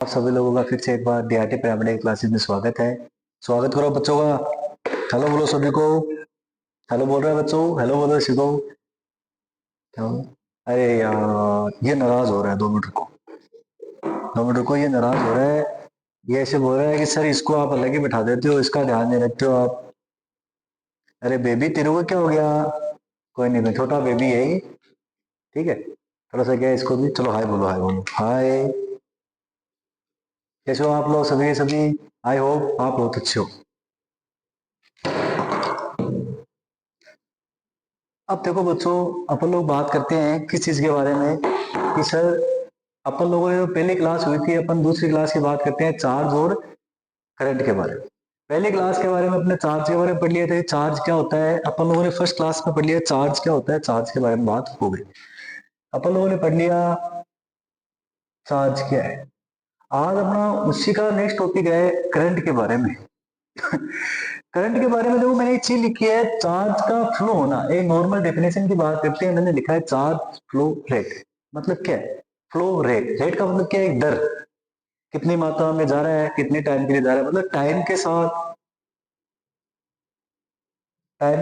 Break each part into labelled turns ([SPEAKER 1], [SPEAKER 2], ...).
[SPEAKER 1] आप सभी लोगों का फिर से एक बार डीआरटी पैरामेडिकल क्लासेस में स्वागत है। स्वागत करो बच्चों का। हेलो बोलो सभी को। हेलो बोल रहे हैं बच्चों, हेलो बोलो किसी को। क्या हो? अरे यार ये नाराज हो रहा है, 2 मिनट रुको। 2 मिनट रुको, ये नाराज हो रहा है। ये ऐसे बोल रहा है कि सर इसको आप अलग ही बैठा देते हो, इसका ध्यान नहीं रखते हो आप। अरे बेबी तेरे को क्या हो गया? कोई नहीं, मैं छोटा बेबी है ये। ठीक है, थोड़ा सा क्या है इसको भी। चलो हाय बोलो, हाय बोलो, हाय। कैसे हो आप लोग सभी के सभी? आई होप आप बहुत अच्छे हो। अब देखो बच्चों, अपन लोग बात करते हैं किस चीज के बारे में कि सर अपन लोगों ने जो पहली क्लास हुई थी, अपन दूसरी क्लास की बात करते हैं चार्ज और करंट के बारे में। पहली क्लास के बारे में अपने चार्ज के बारे में पढ़ लिए थे, चार्ज क्या होता है। अपन लोगों ने फर्स्ट क्लास में पढ़ लिया चार्ज क्या होता है, चार्ज के बारे में बात हो गई। अपन लोगों ने पढ़ लिया चार्ज क्या है। आज अपना उसी का नेक्स्ट टॉपिक है करंट के बारे में। करंट के बारे में देखो, मैंने एक चीज लिखी है, चार्ज का फ्लो होना। एक नॉर्मल डेफिनेशन की बात करते हैं, मैंने लिखा है चार्ज फ्लो रेट। मतलब क्या है फ्लो रेट? रेट का मतलब क्या है? एक दर, कितनी मात्रा में जा रहा है, कितने टाइम के लिए जा रहा है, मतलब टाइम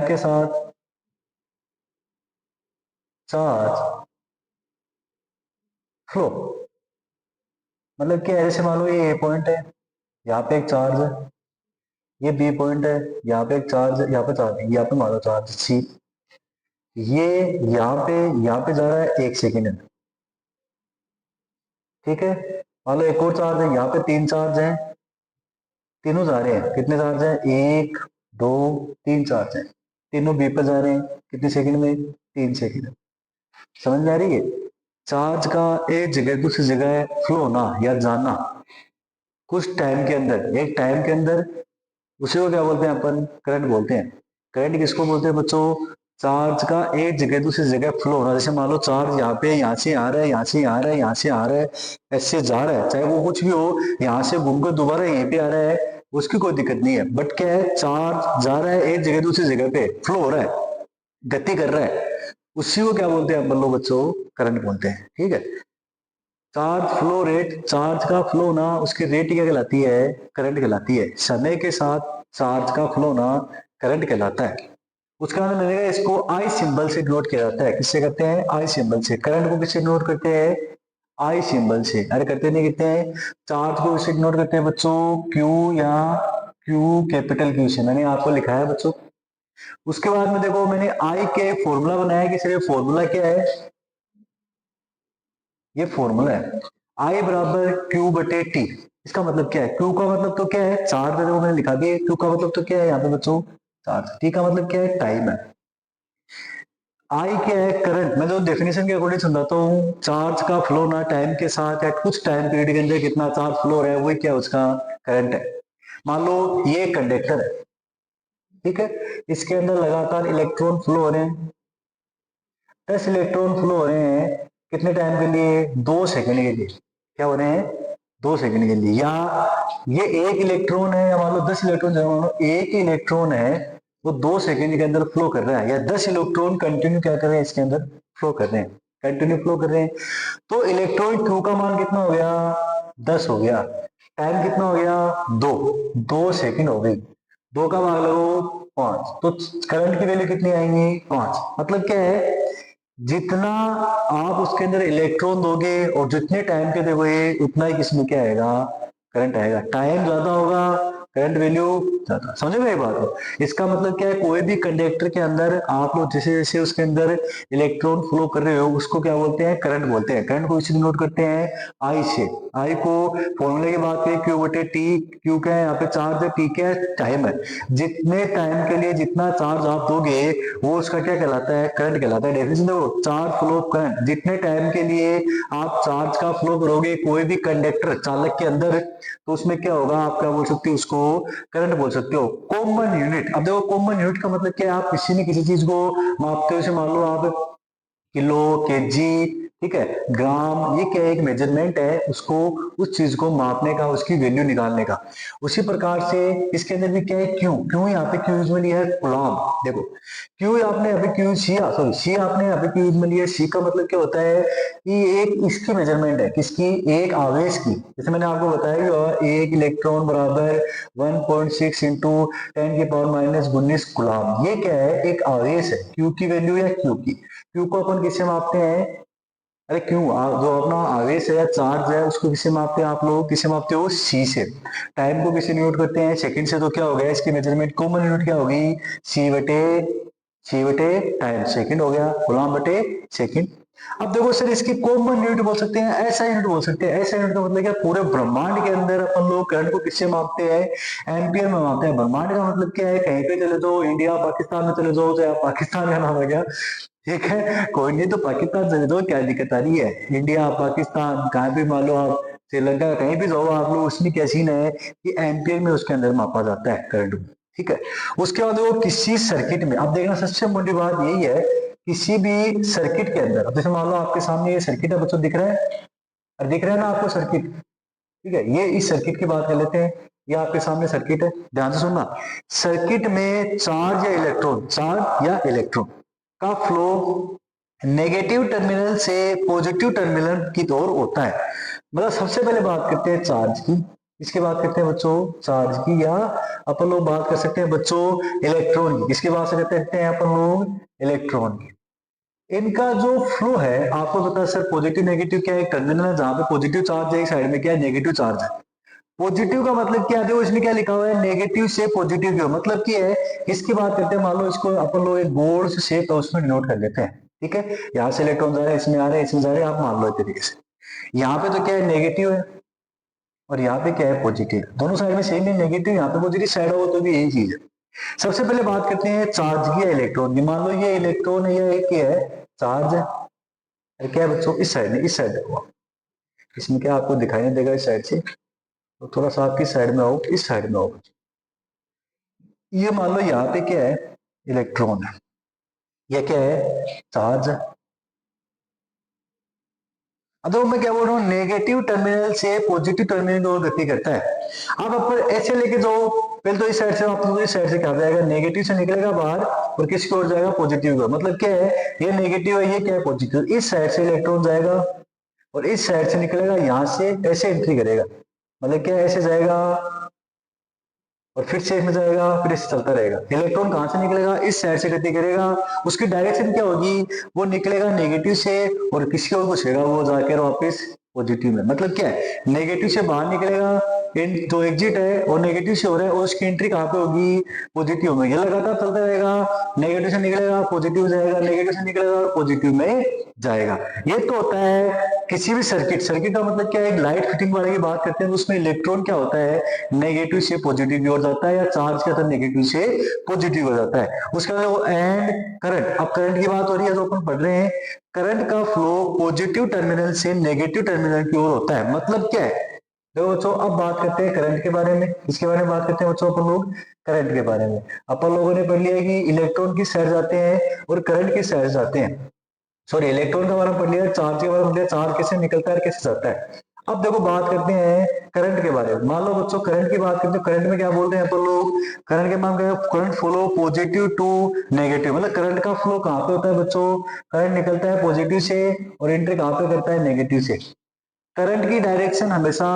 [SPEAKER 1] के साथ चार्ज फ्लो। मतलब क्या है, जैसे मान लो ये ए पॉइंट है, यहाँ पे एक चार्ज है। ये बी पॉइंट है, यहाँ पे एक चार्ज है, यहाँ पे चार्ज है, यहाँ पे मान लो चार्ज सी। ये यहाँ पे जा रहा है 1 सेकेंड में। ठीक है, मान लो एक और चार्ज है, यहाँ पे 3 चार्ज हैं। तीनों जा रहे हैं, कितने चार्ज हैं? 1, 2, 3 चार्ज हैं। तीनों बी पर जा रहे हैं, कितने सेकंड में? 3 सेकंड में। समझ में आ रही है? चार्ज का एक जगह दूसरी जगह फ्लो होना या जाना कुछ टाइम के अंदर, एक टाइम के अंदर, उसी को क्या बोलते हैं अपन? करंट बोलते हैं। करंट किसको बोलते हैं बच्चों? चार्ज का एक जगह दूसरी जगह फ्लो होना। जैसे मान लो चार्ज यहाँ पे, यहाँ से आ रहा है, यहाँ से आ रहा है, यहाँ से आ रहा है, ऐसे जा रहा है, चाहे वो कुछ भी हो, यहाँ से घूमकर दोबारा यहीं पे आ रहा है, उसकी कोई दिक्कत नहीं है। बट क्या है, चार्ज जा रहा है एक जगह दूसरी जगह पे, फ्लो हो रहा है, गति कर रहा है, उसी को क्या बोलते हैं अपन लोग बच्चों? करंट बोलते हैं। ठीक है, चार्ज फ्लो रेट, चार्ज का फ्लो ना, उसकी रेट क्या कहलाती है? करंट कहलाती है। समय के साथ चार्ज का फ्लो ना करंट कहलाता है। उसका मतलब मिलेगा, इसको आई सिंबल से नोट किया जाता है। किससे करते हैं? आई सिंबल से। करंट को किससे नोट करते हैं? आई सिंबल से। अरे करते नहीं कितने हैं? चार्ज को किससे नोट करते हैं बच्चों? क्यू या क्यू, कैपिटल क्यू से। मैंने आपको लिखा है बच्चों। उसके बाद में देखो, मैंने आई के फॉर्मूला बनाया कि सर ये फॉर्मूला क्या है? ये फॉर्मूला है आई बराबर क्यू बटे टी। इसका मतलब क्या है? क्यू का मतलब तो क्या है? चार्ज। देखो मैंने लिखा दिया, क्यू का मतलब तो क्या है यहाँ पे बच्चों? चार्ज। टी का मतलब क्या है? टाइम है। आई क्या है? करंट। मैं तो डेफिनेशन के अकॉर्डिंग समझाता हूँ, चार्ज का फ्लो ना टाइम के साथ या कुछ टाइम पीरियड के अंदर कितना चार्ज फ्लो हो रहा है, वही क्या उसका करंट है। मान लो ये कंडक्टर है, ठीक है, इसके अंदर लगातार इलेक्ट्रॉन फ्लो हो रहे हैं। 10 इलेक्ट्रॉन फ्लो हो रहे हैं, कितने टाइम के लिए? 2 सेकंड के लिए। क्या हो रहे हैं? 2 सेकंड के लिए। या ये एक इलेक्ट्रॉन है, या मान लो 10 इलेक्ट्रॉन, मान लो एक ही इलेक्ट्रॉन है, वो 2 सेकंड के अंदर फ्लो कर रहा है, या 10 इलेक्ट्रॉन कंटिन्यू क्या कर रहे हैं इसके अंदर? फ्लो कर रहे हैं, कंटिन्यू फ्लो कर रहे हैं। तो इलेक्ट्रॉन क्यू का मान कितना हो गया? 10 हो गया। टाइम कितना हो गया? 2। 2 सेकंड हो गई। 2 का भाग लगो 5, तो करंट की वैल्यू कितनी आएंगी? 5। मतलब क्या है, जितना आप उसके अंदर इलेक्ट्रॉन दोगे और जितने टाइम के दोगे, उतना ही किसमें क्या आएगा? करंट आएगा। टाइम ज्यादा होगा, करंट वैल्यू ज्यादा। समझे मेरी बात? इसका मतलब क्या है, कोई भी कंडक्टर के अंदर आप लोग जैसे जैसे उसके अंदर इलेक्ट्रॉन फ्लो कर रहे हो, उसको क्या बोलते हैं? करंट बोलते हैं। करंट को इसी नोट करते हैं आई से। आई को फॉर्मूले की बात करें, क्यू बटे टी। क्यू क्या है यहाँ पे? चार्ज है। टी क्या है? टाइम है। जितने टाइम के लिए जितना चार्ज आप दोगे, वो उसका क्या कहलाता है? करंट कहलाता है। डेफिनेशन देखो, चार्ज फ्लो करंट, जितने टाइम के लिए आप चार्ज का फ्लो करोगे कोई भी कंडक्टर चालक के अंदर, तो उसमें क्या होगा? आप क्या बोल सकते हो उसको? करंट बोल सकते हो। कॉमन यूनिट, अब देखो कॉमन यूनिट का मतलब क्या है? आप किसी न किसी चीज को मापते हो, जैसे मान लो आप किलो, केजी, ठीक है। ग्राम ये क्या है, एक मेजरमेंट है, उसको उस चीज को मापने का, उसकी वैल्यू निकालने का। उसी प्रकार से इसके अंदर भी क्या है, क्यू। क्यू यहाँ पे क्यू यूज में लिया है गुलाम। देखो क्यू आपने अभी क्यू सी, सॉरी सी आपने अभी क्यू यूज में लिया है। सी का मतलब क्या होता है कि एक इसकी मेजरमेंट है, किसकी, एक आवेश की। जैसे मैंने आपको बताया कि एक इलेक्ट्रॉन बराबर 1.6 इंटू 10⁻⁻19 गुलाम। ये क्या है, एक आवेश है। क्यू की वैल्यू या क्यू की, क्यू को अपन किससे मापते हैं, अरे क्यों जो अपना आवेश है या चार्ज है उसको किसे मापते हैं आप लोग, किसे मापते हो, सी से। टाइम को किसे नोट करते हैं, सेकंड से। तो क्या हो गया इसकी मेजरमेंट, कॉमन यूनिट क्या होगी, सी बटे टाइम, सेकंड हो गया, गुलाम बटे सेकंड। अब देखो सर इसकी कॉमन यूनिट बोल सकते हैं, ऐसा यूनिट बोल सकते हैं। ऐसा यूनिट का मतलब क्या, पूरे ब्रह्मांड के अंदर अपन लोग करंट को किससे मापते हैं, एम्पियर में मापते हैं। ब्रह्मांड का मतलब क्या है, कहीं पे चले जाओ, इंडिया पाकिस्तान में चले जाओ, चाहे पाकिस्तान का नाम है क्या, ठीक है, कोई नहीं, तो पाकिस्तान चले जाओ, क्या दिक्कत आ रही है, इंडिया पाकिस्तान कहीं भी मान लो आप, श्रीलंका कहीं भी जाओ आप लोग, उसमें क्या सीन है कि एम्पियर में उसके अंदर मापा जाता है करंट को। ठीक है। उसके बाद वो किसी सर्किट में, अब देखना सबसे बड़ी बात यही है, किसी भी सर्किट के अंदर, अब जैसे मान लो आपके सामने ये सर्किट है बच्चों, दिख रहा है, और दिख रहा है ना आपको सर्किट, ठीक है, ये इस सर्किट की बात कर लेते हैं। ये आपके सामने सर्किट है, ध्यान से सुनना। सर्किट में चार्ज या इलेक्ट्रॉन, चार्ज या इलेक्ट्रॉन का फ्लो नेगेटिव टर्मिनल से पॉजिटिव टर्मिनल की ओर होता है। मतलब सबसे पहले बात करते हैं चार्ज की, इसके बात करते हैं बच्चों चार्ज की, या अपन लोग बात कर सकते हैं बच्चों इलेक्ट्रॉन की, इसके बात से करते हैं अपन लोग इलेक्ट्रॉन की। इनका जो फ्लो है आपको पता है सर, पॉजिटिव नेगेटिव क्या है, एक टर्मिनल है जहां पे पॉजिटिव चार्ज है, एक साइड में क्या है, नेगेटिव चार्ज है। पॉजिटिव का मतलब क्या है, इसमें क्या लिखा हुआ है, नेगेटिव से पॉजिटिव की ओर, मतलब क्या है, इसकी बात करते हैं, मान लो इसको अपन लोग एक गोल से शेप है उसमें डिनोट कर लेते हैं। ठीक है, यहाँ से इलेक्ट्रॉन जा रहे हैं, इसमें आ रहे हैं, इसमें जा रहे हैं, आप मान लो इस तरीके से। यहाँ पे तो क्या है, नेगेटिव है, और यहाँ पे क्या है, पॉजिटिव। दोनों साइड में सेम है, नेगेटिव यहाँ पे पॉजिटिव साइड हो तो भी यही चीज है। सबसे पहले बात करते हैं चार्ज की या इलेक्ट्रॉन की। मान लो ये इलेक्ट्रॉन है या एक है चार्ज है, क्या है बच्चों, इस साइड में, इस साइड देखो, इसमें क्या आपको दिखाई नहीं देगा इस साइड से, तो थोड़ा सा आपकी साइड में आओ, इस साइड में आओ। ये मान लो यहाँ पे क्या है, इलेक्ट्रॉन है, ये क्या है, चार्ज है। अब तो मैं क्या बोल रहा हूँ, नेगेटिव टर्मिनल से पॉजिटिव टर्मिनल की ओर गति करता है। अब अपन ऐसे लेके जाओ, पहले तो इस साइड से, आप तो इस साइड से क्या जाएगा, नेगेटिव से निकलेगा बाहर, और किसकी ओर जाएगा, पॉजिटिव की ओर। मतलब क्या है, ये नेगेटिव है, ये क्या है, पॉजिटिव। इस साइड से इलेक्ट्रॉन जाएगा और इस साइड से निकलेगा, यहां से ऐसे एंट्री करेगा, मतलब क्या, ऐसे जाएगा और फिर से इसमें जाएगा, फिर इससे चलता रहेगा। इलेक्ट्रॉन कहां से निकलेगा, इस साइड से गति करेगा, उसकी डायरेक्शन क्या होगी, वो निकलेगा नेगेटिव से और किसकी ओर घुसेगा, वो जाकर वापस पॉजिटिव में। मतलब क्या है, नेगेटिव से बाहर निकलेगा, जो एग्जिट है और नेगेटिव से हो रहा है, और उसकी एंट्री कहां पे होगी, पॉजिटिव में। ये लगातार चलता रहेगा, नेगेटिव से निकलेगा पॉजिटिव जाएगा, नेगेटिव से निकलेगा और पॉजिटिव में जाएगा। ये तो होता है किसी भी सर्किट। सर्किट का मतलब क्या है, एक लाइट फिटिंग वाले की बात करते हैं तो उसमें इलेक्ट्रॉन क्या होता है, नेगेटिव से पॉजिटिव की ओर जाता है, या चार्ज क्या था, नेगेटिव से पॉजिटिव हो जाता है। उसके बाद वो एंड करंट, अब करंट की बात हो रही है जो अपन पढ़ रहे हैं, करंट का फ्लो पॉजिटिव टर्मिनल से नेगेटिव टर्मिनल की ओर होता है। मतलब क्या है, देखो बच्चों अब बात करते हैं करंट के बारे में, इसके बारे में बात करते हैं बच्चों अपन लोग, करंट के बारे में। अपन लोगों ने पढ़ लिया है कि इलेक्ट्रॉन किस साइड जाते हैं और करंट किस साइड जाते हैं। सॉरी, इलेक्ट्रॉन का बारे में पढ़ लिया, चार्ज के बारे में पढ़ लिया, चार्ज कैसे निकलता है कैसे जाता है। अब देखो बात करते हैं करंट के बारे में। मान लो बच्चों करंट की बात करते हैं, करंट में क्या बोलते हैं अपन लोग, करंट के मान current flow positive to negative. मतलब करंट का फ्लो कहाँ पे होता है बच्चों, करंट निकलता है पॉजिटिव से और एंट्री कहाँ पे करता है, नेगेटिव से। करंट की डायरेक्शन हमेशा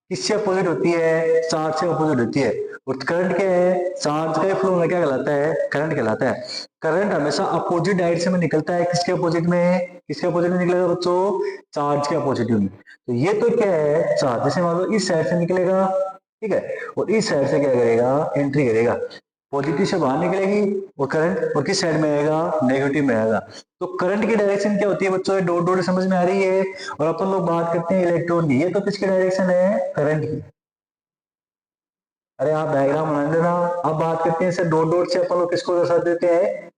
[SPEAKER 1] किससे अपोजिट होती है, चार्ज से अपोजिट होती है। और करंट क्या है, चार्ज का फ्लो में क्या कहलाता है, करंट कहलाता है। करंट हमेशा अपोजिट डायरेक्शन में निकलता है, किसके अपोजिट में, किसके अपोजिट में निकलेगा बच्चों, चार्ज के अपोजिट में। तो ये तो क्या है, चार्ज, जैसे मान लो इस साइड से निकलेगा, ठीक है, और इस साइड से क्या करेगा, एंट्री करेगा, पॉजिटिव से बाहर निकलेगी, और करंट और किस साइड में आएगा, नेगेटिव में आएगा। तो करंट की डायरेक्शन क्या होती है बच्चों, डॉट डॉट समझ में आ रही है। और अपन लोग बात करते हैं इलेक्ट्रॉन की, ये तो किसकी डायरेक्शन है, करंट की। अरे आप डायग्राम बना लेना। अब बात करते हैं सर, डॉट डॉट से अपन लोग किसको दर्शा देते हैं,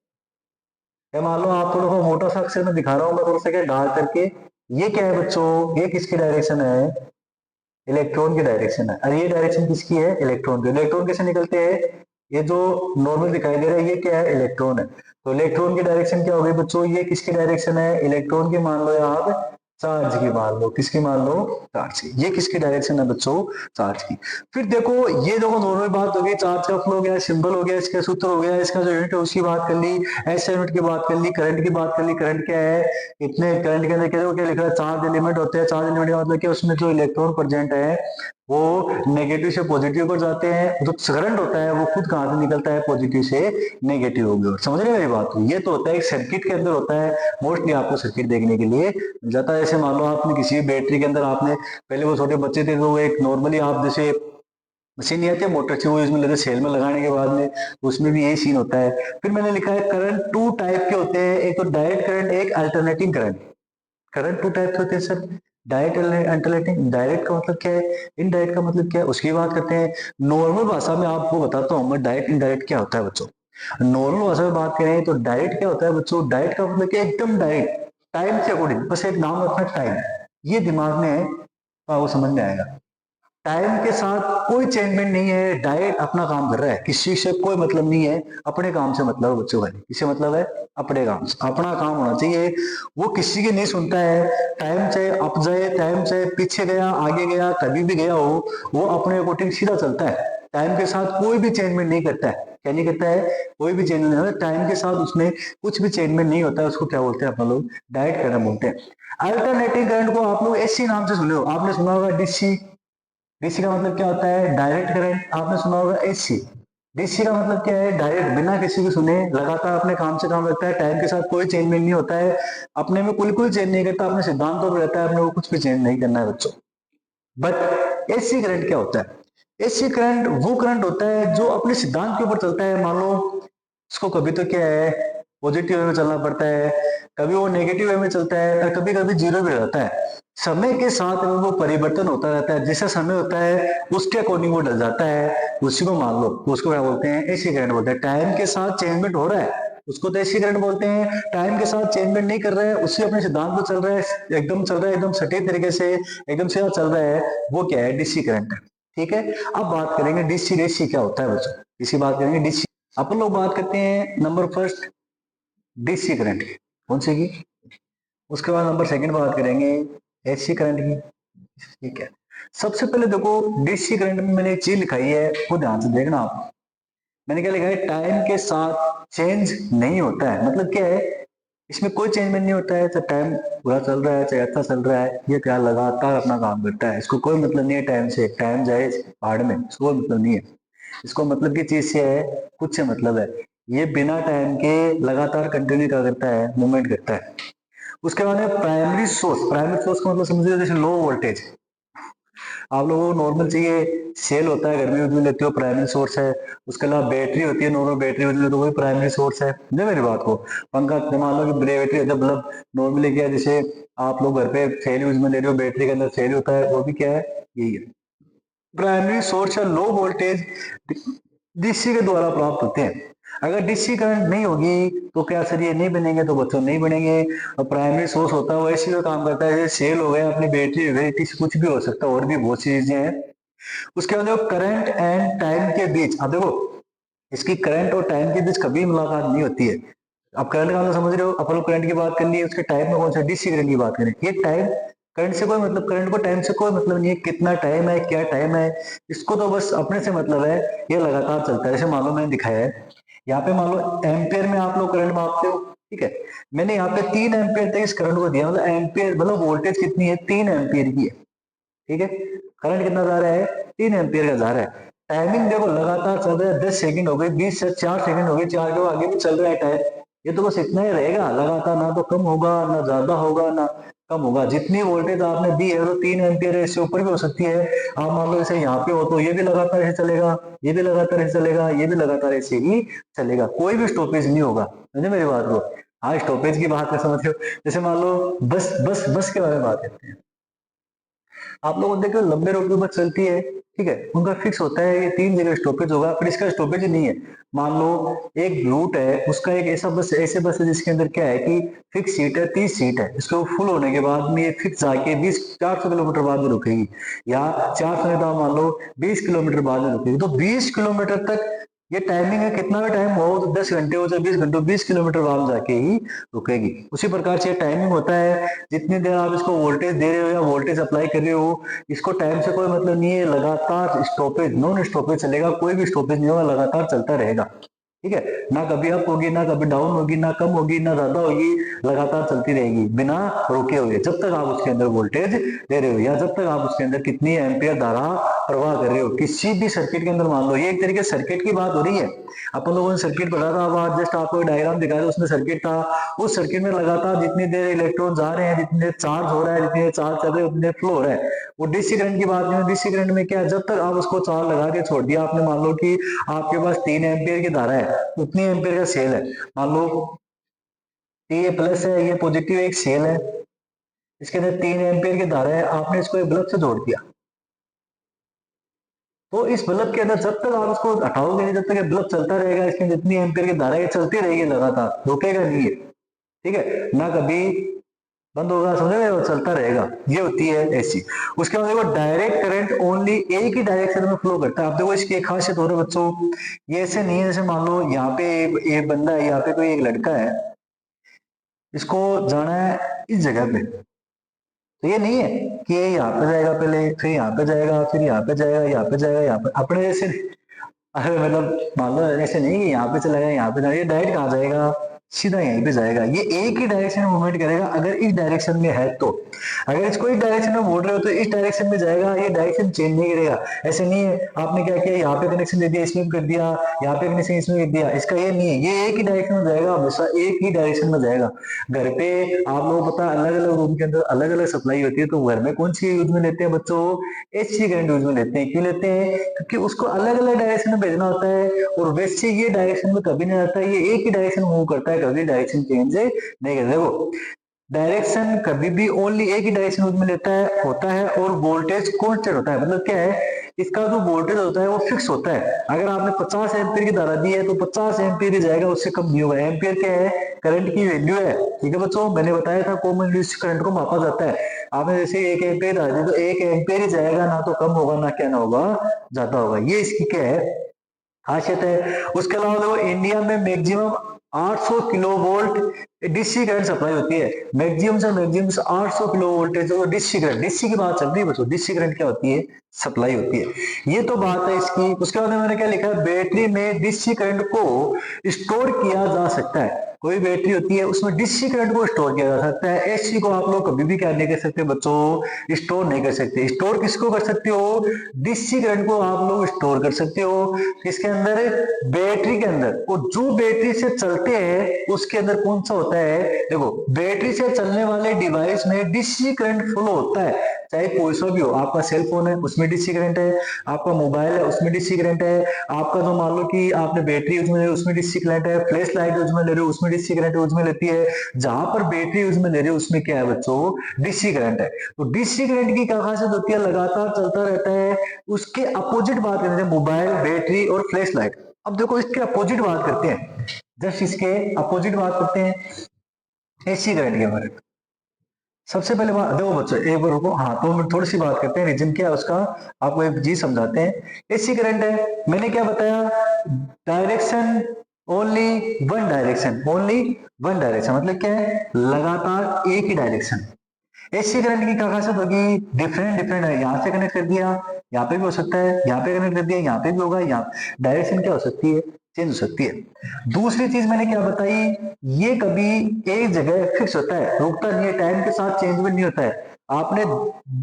[SPEAKER 1] क्या मान लो आप थोड़ा सा मोटा सा अक्षर में दिखा रहा हूँ मैं, थोड़ा सा क्या डाल करके, ये क्या है बच्चों, ये किसकी डायरेक्शन है, इलेक्ट्रॉन की डायरेक्शन है। और ये डायरेक्शन किसकी है, इलेक्ट्रॉन की। इलेक्ट्रॉन कैसे निकलते हैं, ये जो नॉर्मल दिखाई दे रहा है ये क्या है, इलेक्ट्रॉन है। तो इलेक्ट्रॉन की डायरेक्शन क्या होगी बच्चों, ये किसकी डायरेक्शन है, इलेक्ट्रॉन की मान लो आप, चार्ज की मान लो, किसकी मान लो, चार्ज की। ये किसकी डायरेक्शन है बच्चों, चार्ज की। फिर देखो ये देखो नॉर्मल बात हो गई, चार्ज का फ्लो हो गया, सिंबल हो गया, इसका सूत्र हो गया, इसका जो यूनिट है उसकी बात कर ली, एस यूनिट की बात कर ली, करंट की बात कर ली। करंट क्या है, इतने करंट के अंदर क्या लिखा है, चार्ज एलिमेंट होते हैं। चार्ज एलिमेंट का मतलब क्या, उसमें जो इलेक्ट्रॉन प्रेजेंट है वो नेगेटिव से पॉजिटिव पर जाते हैं। जो करंट होता है वो खुद कहां से निकलता है, पॉजिटिव से नेगेटिव हो गया। समझ रहे मेरी बात, ये तो होता है एक सर्किट के अंदर होता है। मोस्टली आपको सर्किट देखने के लिए मिल जाता है। जैसे मान लो आपने किसी बैटरी के अंदर आपने, पहले वो छोटे बच्चे थे तो एक नॉर्मली आप जैसे मशीन नहीं आती है मोटर से, वो इसमें लेते सेल में लगाने के बाद में, तो उसमें भी यही सीन होता है। फिर मैंने लिखा है करंट टू टाइप के होते हैं, एक तो डायरेक्ट करंट, एक alternating current. Current two type के होते हैं सर, डायरेक्ट अल्टरनेटिंग। डायरेक्ट का मतलब क्या है, इनडायरेक्ट का मतलब क्या है, उसकी बात करते हैं। नॉर्मल भाषा में आपको बताता हूँ मैं डायरेक्ट इनडायरेक्ट क्या होता है बच्चों। नॉर्मल भाषा में बात करें तो डायरेक्ट क्या होता है बच्चों, डायरेक्ट का मतलब क्या, एकदम डायरेक्ट, टाइम से अकॉर्डिंग, बस एक नाम रखना टाइम। ये दिमाग में है, वो समझ में आएगा। टाइम के साथ कोई चेंजमेंट नहीं है, डायरेक्ट अपना काम कर रहा है, किसी से कोई मतलब नहीं है, अपने काम से मतलब है बच्चों भाई, किसे मतलब है, अपने काम से, अपना काम होना चाहिए। वो किसी की नहीं सुनता है, टाइम चाहे अप जाए, टाइम चाहे पीछे गया, आगे गया, कभी भी गया हो, वो अपने अकॉर्डिंग सीधा चलता है। टाइम के साथ कोई भी चेंजमेंट नहीं करता है। क्या नहीं करता है, कोई भी चेंजमेंट नहीं होता टाइम के साथ, उसमें कुछ भी चेंजमेंट नहीं होता है। उसको क्या बोलते हैं अपन लोग, डायरेक्ट करंट बोलते हैं। अल्टरनेटिंग करंट को आप लोग ऐसे नाम से सुने हो, आपने सुना होगा डीसी। डीसी का मतलब क्या होता है, डायरेक्ट करंट। आपने सुना होगा एसी। डीसी का मतलब क्या है, डायरेक्ट, बिना किसी को सुने, लगातार अपने काम से काम रखता है, टाइम के साथ कोई चेंजमेंट नहीं होता है, अपने में बिल्कुल चेंज नहीं करता, अपने सिद्धांतों पर रहता है, अपने को कुछ भी चेंज नहीं करना है बच्चों। बट एसी करंट क्या होता है, एसी करंट वो करंट होता है जो अपने सिद्धांत के ऊपर चलता है। मान लो इसको कभी तो क्या है, पॉजिटिव वे में चलना पड़ता है, कभी वो नेगेटिव वे में चलता है, और कभी कभी जीरो भी रहता है। समय के साथ में वो परिवर्तन होता रहता है, जैसा समय होता है उसके अकॉर्डिंग वो ढल जाता है। उसी को मान लो, उसको क्या बोलते हैं, एसी करंट बोलते हैं। टाइम के साथ चेंजमेंट हो रहा है उसको तो एसी करंट बोलते हैं। टाइम के साथ चेंजमेंट नहीं कर रहा है, उसी अपने सिद्धांत पर चल रहा है, एकदम चल रहा है, एकदम सटीक तरीके से, एकदम सीधा चल रहा है, वो क्या है, डीसी करंट है। ठीक है, अब बात करेंगे डीसी रेसी क्या होता है बच्चों, इसी बात करेंगे डीसी। अपन लोग बात करते हैं नंबर फर्स्ट डीसी करंट की, कौन सी की, उसके बाद नंबर सेकंड बात करेंगे एसी करंट की। ठीक है, सबसे पहले देखो डीसी करंट में मैंने एक चीज लिखाई है, वो ध्यान से देखना आप। मैंने क्या लिखा है, टाइम के साथ चेंज नहीं होता है। मतलब क्या है, इसमें कोई चेंजमेंट नहीं होता है, चाहे टाइम पूरा चल रहा है चाहे अच्छा चल रहा है, ये क्या लगातार अपना काम करता है। इसको कोई मतलब नहीं है टाइम से, टाइम जाए पहाड़ में, इसको कोई मतलब नहीं है। इसको मतलब की चीज से है, कुछ से मतलब है। ये बिना टाइम के लगातार कंटिन्यू क्या करता है, मूवमेंट करता है। उसके बाद में प्राइमरी सोर्स। प्राइमरी सोर्स का मतलब समझिए जैसे लो वोल्टेज, आप लोगों को नॉर्मल चाहिए, सेल होता है घर में यूज में लेते हो, प्राइमरी सोर्स है। उसके अलावा बैटरी होती है, नॉर्मल बैटरी होती है, तो वही प्राइमरी सोर्स है। समझे मेरी बात को। पंखा मान लो कि बैटरी होता है, मतलब नॉर्मली क्या है, जैसे आप लोग घर पे सेल यूज में ले रहे हो, बैटरी के अंदर सेल होता है, वो भी क्या है, यही है। प्राइमरी सोर्स है लो वोल्टेज, डीसी के द्वारा प्राप्त होते हैं। अगर डीसी करंट नहीं होगी तो क्या सर ये नहीं बनेंगे, तो बच्चों नहीं बनेंगे। और प्राइमरी सोर्स होता है वो इसी का काम करता है, जैसे सेल हो गया, अपनी बैटरी हो गई, किसी कुछ भी हो सकता है, और भी बहुत सी चीजें हैं। उसके बाद देखो करंट एंड टाइम के बीच, अब देखो इसकी करंट और टाइम के बीच कभी मुलाकात नहीं होती है। अब करंट का मतलब समझ रहे हो, अपन करंट की बात कर ली, उसके टाइम में कौन सा, डीसी करंट की बात करें, ये टाइम, करंट से कोई मतलब, करंट को टाइम से कोई मतलब नहीं है, कितना टाइम है क्या टाइम है, इसको तो बस अपने से मतलब है, ये लगातार चलता है। जैसे मान लो मैंने दिखाया है, यहाँ पे मान लो एम्पियर में आप लोग करंट मापते हो, ठीक है, मैंने यहाँ पे 3 एम्पियर तक इस करंट को दिया, मतलब एम्पियर मतलब वोल्टेज कितनी है, 3 एम्पियर की है। ठीक है, करंट कितना जा रहा है, 3 एम्पियर का जा रहा है। टाइमिंग देखो लगातार चल रहा है, 10 सेकंड हो गए, 20 से 4 सेकंड हो गए, 4 के आगे भी चल रहा है टाइम। ये तो बस इतना ही रहेगा लगातार, ना तो कम होगा ना ज्यादा होगा ना कम होगा। जितनी वोल्टेज आपने दी है वो 3 एम्पियर है, इससे ऊपर भी हो सकती है। आप मान लो जैसे यहाँ पे हो तो ये भी लगातार ऐसे चलेगा, ये भी लगातार ऐसे चलेगा, ये भी लगातार ऐसे ही चलेगा, कोई भी स्टॉपेज नहीं होगा। समझे मेरी बात को। हाँ, स्टॉपेज की बात है, समझ हो, जैसे मान लो बस बस बस के बारे में बात करते हैं। आप लोगों ने देखो लंबे रूट में बस चलती है, ठीक है, उनका फिक्स होता है ये 3 जगह स्टॉपेज होगा, पर इसका स्टॉपेज नहीं है। मान लो एक रूट है, उसका एक ऐसा बस, ऐसे बस है जिसके अंदर क्या है कि फिक्स सीट है, 30 सीट है, इसको फुल होने के बाद में ये फिक्स जाके 400 किलोमीटर बाद में रुकेगी, या 400 नहीं तो मान लो 20 किलोमीटर बाद में रुकेगी। तो 20 किलोमीटर तक ये टाइमिंग है, कितना भी टाइम हो, तो 10 घंटे हो चाहे 20 घंटे, 20 किलोमीटर बाद जाके ही रुकेगी। उसी प्रकार से टाइमिंग होता है, जितनी देर आप इसको वोल्टेज दे रहे हो या वोल्टेज अप्लाई कर रहे हो, इसको टाइम से कोई मतलब नहीं है, लगातार स्टॉपेज, नॉन स्टॉपेज चलेगा, कोई भी स्टॉपेज नहीं होगा, लगातार चलता रहेगा। ठीक है, ना कभी अप होगी, ना कभी डाउन होगी, ना कम होगी, ना ज्यादा होगी, लगातार चलती रहेगी बिना रुके हुए, जब तक आप उसके अंदर वोल्टेज दे रहे हो या जब तक आप उसके अंदर कितनी एम्पियर धारा प्रवाह कर रहे हो। किसी भी सर्किट के अंदर मान लो, ये एक तरीके से सर्किट की बात हो रही है। अपन लोगों ने सर्किट पढ़ा था, अब जस्ट आपको डायग्राम दिखा रहे, उसमें सर्किट था, उस सर्किट में लगातार जितनी देर इलेक्ट्रॉन जा रहे हैं, जितनी देर चार्ज हो रहा है, जितनी देर चार्ज चल रहे हैं, उतनी देर फ्लो हो रहा है। वो डीसी करंट की बात नहीं है। डीसी करंट में क्या है, जब तक आप उसको चार्ज लगा के छोड़ दिया आपने, मान लो कि आपके पास 3 एम्पियर की धारा है, उतनी एम्पियर का सेल है, मान लो ये प्लस है, ये पॉजिटिव एक सेल है, इसके अंदर 3 एम्पियर की धारा है, आपने इसको एक बल्ब से जोड़ दिया, तो इस बल्ब के अंदर जब तक आप उसको हटाओगे नहीं, जब तक ये बल्ब चलता रहेगा, इसके अंदर जितनी एम्पियर की धारा है चलती रहेगी लगातार, रुकेगा नहीं है। ठीक है, ना कभी बंद होगा, समझ रहे हो, चलता रहेगा। ये होती है एसी। उसके बाद देखो, डायरेक्ट करंट ओनली एक ही डायरेक्शन में फ्लो करता है। अब देखो इसकी एक खासियत हो रही है बच्चों, ये ऐसे नहीं है जैसे मान लो यहाँ पे एक बंदा है, यहाँ पे कोई एक लड़का है, इसको जाना है इस जगह पे, तो ये नहीं है कि ये यहाँ पे जाएगा पहले, फिर यहाँ पे जाएगा, फिर यहाँ पे जाएगा, यहाँ पे जाएगा, यहाँ पे, अपने जैसे, अरे मतलब मान लो ऐसे नहीं कि यहाँ पे चला गया, यहाँ पे जाएगा, ये डायरेक्ट कहाँ जाएगा, सीधा यहीं पे जाएगा। ये एक ही डायरेक्शन में मूवमेंट करेगा अगर इस डायरेक्शन में है तो। अगर इसको इस डायरेक्शन में मोड़ रहे हो तो इस डायरेक्शन में जाएगा, ये डायरेक्शन चेंज नहीं करेगा। ऐसे नहीं है आपने क्या किया, यहाँ पे कनेक्शन दे दिया, इसमें कर दिया, यहाँ पे कनेक्शन इसमें कर दिया, इसका ये नहीं है, ये एक ही डायरेक्शन में जाएगा, हमेशा एक ही डायरेक्शन में जाएगा। घर पे आप लोग पता अलग अलग रूम के अंदर अलग अलग सप्लाई होती है, तो घर में कौन सी यूज में लेते हैं बच्चों, एसी करंट यूज में लेते हैं। क्यों लेते हैं, क्योंकि उसको अलग अलग डायरेक्शन में भेजना होता है, और वैसे ये डायरेक्शन में कभी नहीं आता, ये एक ही डायरेक्शन मूव करता है, कभी डायरेक्शन चेंज नहीं करता। देखो डायरेक्शन कभी भी ओनली एक ही डायरेक्शन में लेता है होता है, और वोल्टेज कांस्टेंट होता है। मतलब क्या है, इसका जो वोल्टेज होता है वो फिक्स होता है। अगर आपने 50 एम्पीयर की धारा दी है तो 50 एम्पीयर ही जाएगा, उससे कम नहीं होगा। एम्पीयर क्या है, करंट की वैल्यू है। ठीक है बच्चों, मैंने बताया था कॉमनली इस करंट को मापा जाता है। आपने जैसे 1 एम्पीयर धारा दी तो 1 एम्पीयर ही जाएगा, ना तो कम होगा ना क्या ना होगा, ज्यादा होगा। ये इसकी क्या है, खासियत है। उसके अलावा देखो इंडिया में maximum 800 kilo volt DC current supply होती है। मैक्सिमम से maximum 800 kilo voltage DC current, DC की बात चल रही है बच्चों, डीसी करंट क्या होती है, सप्लाई होती है। ये तो बात है इसकी। उसके बाद मैंने क्या लिखा है, बैटरी में डीसी करंट को स्टोर किया जा सकता है। कोई बैटरी होती है उसमें डीसी करंट को स्टोर किया जा सकता है। एसी को आप लोग कभी भी क्या नहीं कर सकते बच्चों, स्टोर नहीं कर सकते। स्टोर किसको कर सकते हो, डीसी करंट को आप लोग स्टोर कर सकते हो किसके अंदर, बैटरी के अंदर। और जो बैटरी से चलते हैं उसके अंदर कौन सा होता है, देखो बैटरी से चलने वाले डिवाइस में डीसी करंट फ्लो होता है, चाहे कोई सा भी हो। आपका सेल फोन है उसमें डीसी करंट है, आपका मोबाइल है उसमें डीसी करंट है, आपका जो मान लो कि आपने बैटरी यूज में उसमें डीसी करंट है, फ्लैश लाइट यूज में ले रहे हो उसमें डीसी करंट यूज में लेती है। जहां पर बैटरी यूज में ले रहे हो उसमें क्या है बच्चों, डीसी करंट है। तो डीसी करंट की क्या खासियत होती है, लगातार चलता रहता है। उसके अपोजिट बात करते हैं मोबाइल, बैटरी और फ्लैश लाइट। अब देखो इसके अपोजिट बात करते हैं, जस्ट इसके अपोजिट बात करते हैं एसी करंट के बारे में। सबसे पहले बात देखो बच्चों, एक बार रुको, हाँ तो हम थोड़ी सी बात करते हैं रीजन क्या है उसका, आपको एक चीज समझाते हैं। एसी करंट है, मैंने क्या बताया, direction only one direction, only one direction मतलब क्या है, लगातार एक ही डायरेक्शन। एसी करंट की क्या खासियत होगी, डिफरेंट डिफरेंट है। यहाँ से कनेक्ट कर दिया, यहाँ पे भी हो सकता है, यहाँ पे कनेक्ट कर दिया, यहाँ पे भी होगा, यहाँ डायरेक्शन क्या हो सकती है, चेंज हो सकती है। दूसरी चीज मैंने क्या बताई, ये कभी एक जगह फिक्स होता है, रुकता नहीं है, टाइम के साथ चेंज भी नहीं होता है। आपने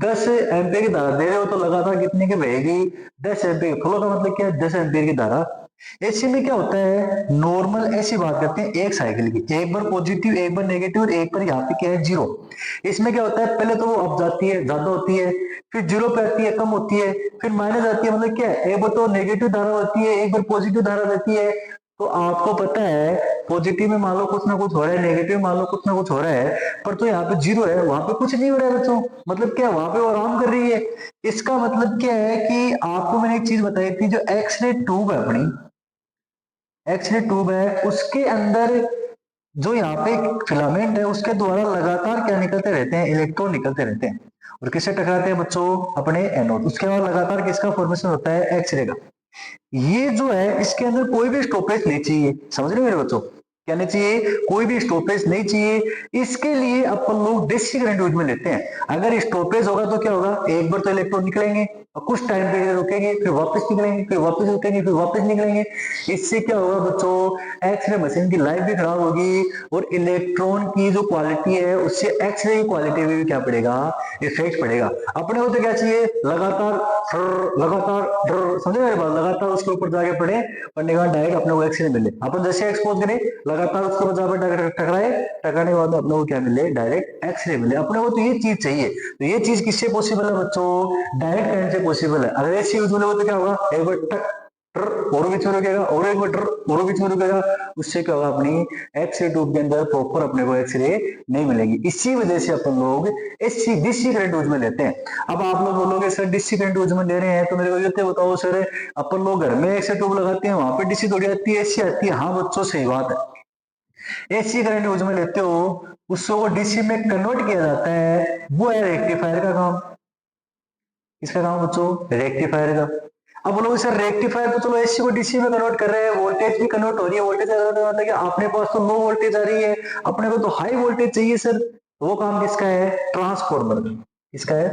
[SPEAKER 1] 10 एम्पीयर की धारा दे रहे हो तो लगातार कितने की बहेगी, 10 एम्पीयर। फ्लो का मतलब क्या है, 10 एम्पीयर की धारा। एसी में क्या होता है, नॉर्मल ऐसी बात करते हैं एक साइकिल की, एक बार पॉजिटिव एक बार नेगेटिव और एक बार यहाँ पे क्या है जीरो। इसमें क्या होता है, पहले तो वो अप जाती है, ज्यादा होती है, फिर जीरो पे आती है, कम होती है, फिर माइनस आती है। मतलब क्या है, एक बार तो नेगेटिव धारा होती है, एक बार पॉजिटिव धारा रहती है। तो आपको पता है पॉजिटिव में मान लो कुछ ना कुछ हो रहा है, नेगेटिव मान लो कुछ ना कुछ हो रहा है, पर तो यहाँ पे जीरो है, वहां पे कुछ नहीं हो रहा है बच्चों। मतलब क्या, वहां पे वो आराम कर रही है। इसका मतलब क्या है कि आपको मैंने एक चीज बताई थी, जो एक्सरे ट्यूब है अपनी, एक्सरे ट्यूब है उसके अंदर जो यहाँ पे फिलामेंट है उसके द्वारा लगातार क्या निकलते रहते हैं, इलेक्ट्रॉन निकलते रहते हैं। और किससे टकराते हैं बच्चों, अपने एनोड। उसके बाद लगातार किसका फॉर्मेशन होता है, एक्सरे का। ये जो है इसके अंदर कोई भी स्टॉपेज नहीं चाहिए, समझ रहे हो मेरे बच्चों, क्या नहीं चाहिए, कोई भी स्टॉपेज नहीं चाहिए। इसके लिए अपन लोग डीसी करंट यूज में लेते हैं। अगर स्टॉपेज होगा तो क्या होगा, एक बार तो इलेक्ट्रॉन निकलेंगे और कुछ टाइम के लिए रुकेंगे, फिर वापस निकलेंगे, फिर वापस रुकेंगे, फिर वापस निकलेंगे। इससे क्या होगा बच्चों, एक्सरे मशीन की लाइफ भी खराब होगी और इलेक्ट्रॉन की जो क्वालिटी है उससे एक्सरे की क्वालिटी में भी क्या पड़ेगा, इफेक्ट पड़ेगा। अपने को तो क्या चाहिए, लगातार लगातार समझे मेरे बात, लगातार उसके ऊपर जाके पड़े, पढ़ने के बाद डायरेक्ट अपने को एक्सरे मिले। अपन जैसे एक्सपोज करें लगातार उसके ऊपर जाकर टकराए, टकराने के बाद अपने को क्या मिले, डायरेक्ट एक्सरे मिले। अपने को तो ये चीज चाहिए। तो ये चीज किससे पॉसिबल है बच्चों, डायरेक्ट करंट से पॉसिबल है। अगर ऐसी यूज होने तो क्या होगा, एक बार टक और बीच में रुकेगा और एक मीटर और बीच में रुकेगा, उससे क्या होगा, अपनी एक्सरे ट्यूब के अंदर प्रॉपर अपने को एक्सरे नहीं मिलेगी। इसी वजह से अपन लोग एससी डीसी करंट यूज में लेते हैं। अब आप लोग बोलोगे सर डीसी करंट यूज में ले रहे हैं तो मेरे को ये बताओ सर, अपन लोग घर में एक्सरे ट्यूब लगाते हैं वहां पे डीसी थोड़ी आती है, एसी आती है। हाँ बच्चों सही बात है, एसी करंट यूज में लेते हो, उसको डीसी में कन्वर्ट किया जाता है, वो है रेक्टिफायर का काम। किसका काम बच्चों, रेक्टिफायर का। अब बोलोगे सर रेक्टिफायर तो चलो एसी को डीसी में कन्वर्ट कर रहे हैं, वोल्टेज भी कन्वर्ट हो रही है, वोल्टेज मतलब कि अपने पास तो लो वोल्टेज आ रही है, अपने को तो हाई वोल्टेज चाहिए सर। तो वो काम किसका है, ट्रांसफॉर्मर का। किसका है,